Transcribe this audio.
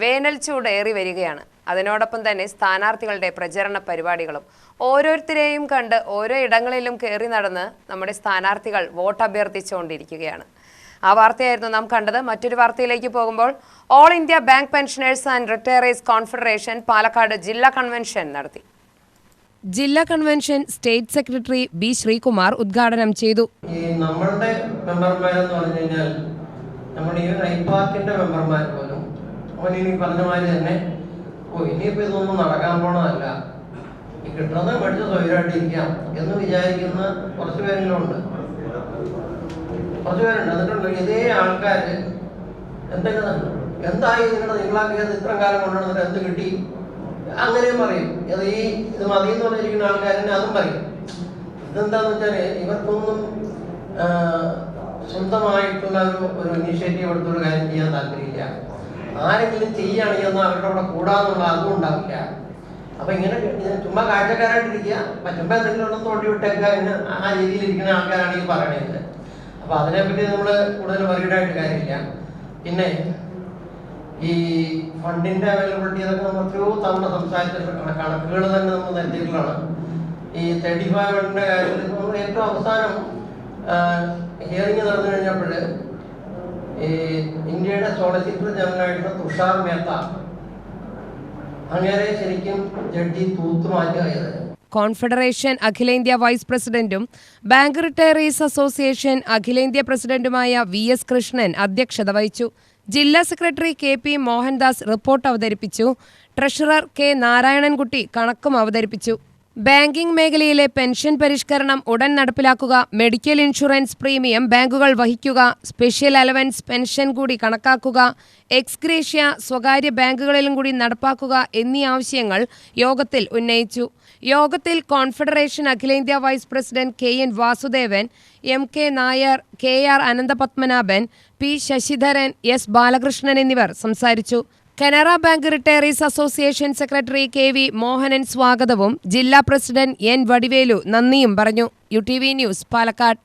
വേനൽ ചൂട് ഏറി വരികയാണ്. അതിനോടൊപ്പം തന്നെ സ്ഥാനാർത്ഥികളുടെ പ്രചരണ പരിപാടികളും. ഓരോരുത്തരെയും കണ്ട് ഓരോ ഇടങ്ങളിലും കയറി നടന്ന് നമ്മുടെ സ്ഥാനാർത്ഥികൾ വോട്ട് അഭ്യർത്ഥിച്ചുകൊണ്ടിരിക്കുകയാണ്. ആ വാർത്തയായിരുന്നു നാം കണ്ടത്. മറ്റൊരു വാർത്തയിലേക്ക് പോകുമ്പോൾ, all India bank pensioners and retirees confederation Palakkad ജില്ലാ കൺവെൻഷൻ നടത്തി. ജില്ലാ convention state secretary B Sreekumar ഉദ്ഘാടനം ചെയ്തു. നമ്മളുടെ മെമ്പർമാരെന്ന് പറഞ്ഞു കഴിഞ്ഞാൽ നമ്മുടെ ഈ ഐപാക്കിന്റെ മെമ്പർമാർ പോലും അവനിനി പറഞ്ഞ മാതിരി തന്നെ ഇനിയിപ്പോൾ ഇതൊന്നും നടക്കാൻ പോണതല്ല, ഈ കിട്ടുന്നത് പഠിച്ച് സ്വൈരായിട്ടിരിക്കാം എന്ന് വിചാരിക്കുന്ന കുറച്ച് പേരെങ്കിലുണ്ട്. എന്നിട്ടുണ്ട് ഇതേ ആൾക്കാർ എന്തെങ്കിലും എന്തായി നിങ്ങളാക്കിയത് ഇത്ര കാലം കൊണ്ടുവന്നിട്ട് എന്ത് കിട്ടി അങ്ങനെയും പറയും. ഇത് മതി എന്ന് പറഞ്ഞിരിക്കുന്ന ആൾക്കാരെന്നെ അതും പറയും. ഇതെന്താന്ന് വെച്ചാൽ ഇവർക്കൊന്നും സ്വന്തമായിട്ടുള്ള ഒരു ഇനീഷ്യേറ്റീവ് എടുത്തൊരു കാര്യം ചെയ്യാൻ താല്പര്യമില്ല. ആരെങ്കിലും ചെയ്യുകയാണെങ്കിൽ എന്നാൽ അവരുടെ കൂടെ കൂടാന്നുള്ള അതും ഉണ്ടാവില്ല. അപ്പൊ ഇങ്ങനെ ചുമ്മാ കാഴ്ചക്കാരായിട്ടിരിക്കുക, ചുമ്മാ എന്തെങ്കിലും തോണ്ടി വിട്ടേക്കുക എന്ന് ആ രീതിയിലിരിക്കുന്ന ആൾക്കാരാണ് ഈ പറയണത്. അപ്പൊ അതിനെപ്പറ്റി നമ്മൾ കൂടുതൽ വറീഡായിട്ട് കാര്യമില്ല. പിന്നെ ഈ ഫണ്ടിന്റെ അവൈലബിലിറ്റി അതൊക്കെ നമ്മൾ എത്രയോ തവണ സംസാരിച്ചിട്ടുള്ള കണക്കുകൾ തന്നെ നമ്മൾ നൽകിയിട്ടുള്ളതാണ്. ഈ 35 ഫണ്ടിന്റെ കാര്യത്തിൽ നമ്മൾ ഏറ്റവും അവസാനം ഹിയറിംഗ് നടന്നു കഴിഞ്ഞപ്പോൾ ഈ ഇന്ത്യയുടെ സോളിസിറ്റർ ജനറലായിട്ടുള്ള തുഷാർ മേത്ത അങ്ങനെ ശരിക്കും ജഡ്ജി തൂത്തുമാറ്റുകയത്. കോൺഫെഡറേഷൻ അഖിലേന്ത്യാ വൈസ് പ്രസിഡന്റും ബാങ്ക് റിട്ടയറീസ് അസോസിയേഷൻ അഖിലേന്ത്യാ പ്രസിഡന്റുമായ VS കൃഷ്ണൻ അധ്യക്ഷത വഹിച്ചു. ജില്ലാ സെക്രട്ടറി KP മോഹൻദാസ് റിപ്പോർട്ട് അവതരിപ്പിച്ചു. ട്രഷറർ K നാരായണൻകുട്ടി കണക്കും അവതരിപ്പിച്ചു. ബാങ്കിംഗ് മേഖലയിലെ പെൻഷൻ പരിഷ്കരണം ഉടൻ നടപ്പിലാക്കുക, മെഡിക്കൽ ഇൻഷുറൻസ് പ്രീമിയം ബാങ്കുകൾ വഹിക്കുക, സ്പെഷ്യൽ അലവൻസ് പെൻഷൻ കൂടി കണക്കാക്കുക, എക്സ്ഗ്രേഷ്യ സ്വകാര്യ ബാങ്കുകളിലും കൂടി നടപ്പാക്കുക എന്നീ ആവശ്യങ്ങൾ യോഗത്തിൽ ഉന്നയിച്ചു. യോഗത്തിൽ കോൺഫെഡറേഷൻ അഖിലേന്ത്യാ vice president KN Vasudevan, MK Nair, KR Ananthapadmanabhan, P Sasidharan, S Balakrishnan എന്നിവർ സംസാരിച്ചു. Canara bank retirees association secretary KV Mohanan സ്വാഗതവും ജില്ലാ പ്രസിഡന്റ് N വടിവേലു നന്ദിയും പറഞ്ഞു. UTV news, Palakkad.